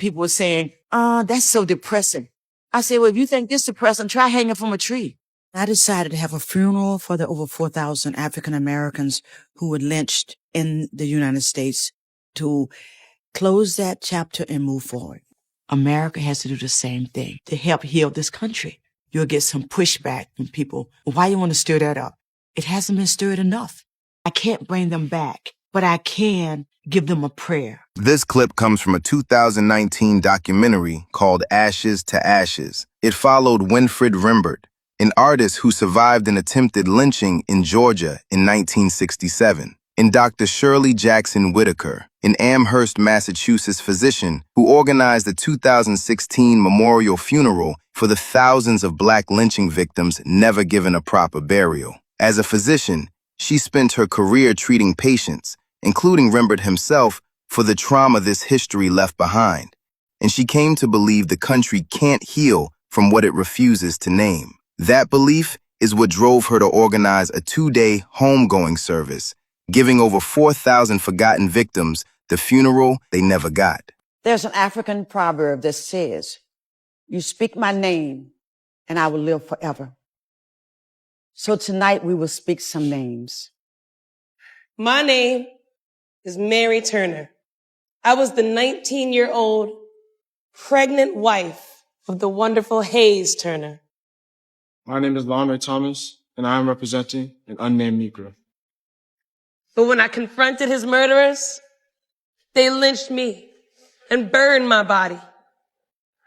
people were saying, that's so depressing. I said, well, if you think this depressing, try hanging from a tree. I decided to have a funeral for the over 4,000 African Americans who were lynched in the United States to close that chapter and move forward. America has to do the same thing to help heal this country. You'll get some pushback from people. Why you want to stir that up? It hasn't been stirred enough. I can't bring them back, but I can give them a prayer. This clip comes from a 2019 documentary called Ashes to Ashes. It followed Winfred Rembert, an artist who survived an attempted lynching in Georgia in 1967, and Dr. Shirley Jackson Whitaker, an Amherst, Massachusetts physician who organized the 2016 memorial funeral for the thousands of Black lynching victims never given a proper burial. As a physician, she spent her career treating patients, including Rembert himself, for the trauma this history left behind, and she came to believe the country can't heal from what it refuses to name. That belief is what drove her to organize a 2-day homegoing service, giving over 4,000 forgotten victims the funeral they never got. There's an African proverb that says, you speak my name and I will live forever. So tonight we will speak some names. My name is Mary Turner. I was the 19-year-old pregnant wife of the wonderful Hayes Turner. My name is Lawmer Thomas, and I am representing an unnamed Negro. But when I confronted his murderers, they lynched me and burned my body.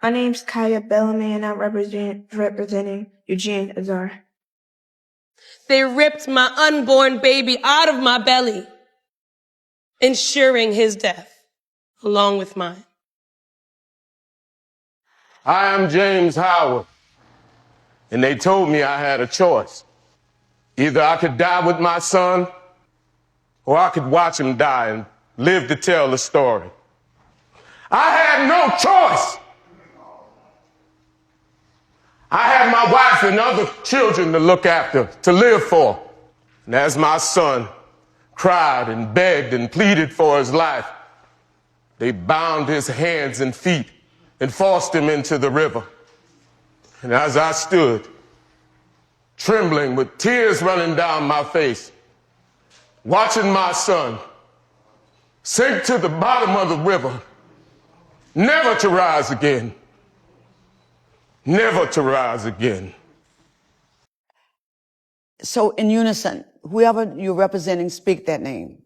My name's Kaya Bellamy, and I'm representing Eugene Azar. They ripped my unborn baby out of my belly, ensuring his death along with mine. I am James Howard, and they told me I had a choice. Either I could die with my son, or I could watch him die and live to tell the story. I had no choice. I had my wife and other children to look after, to live for. And as my son cried and begged and pleaded for his life, they bound his hands and feet and forced him into the river. And as I stood, trembling with tears running down my face, watching my son sink to the bottom of the river, never to rise again. Never to rise again. So in unison, whoever you're representing, speak that name.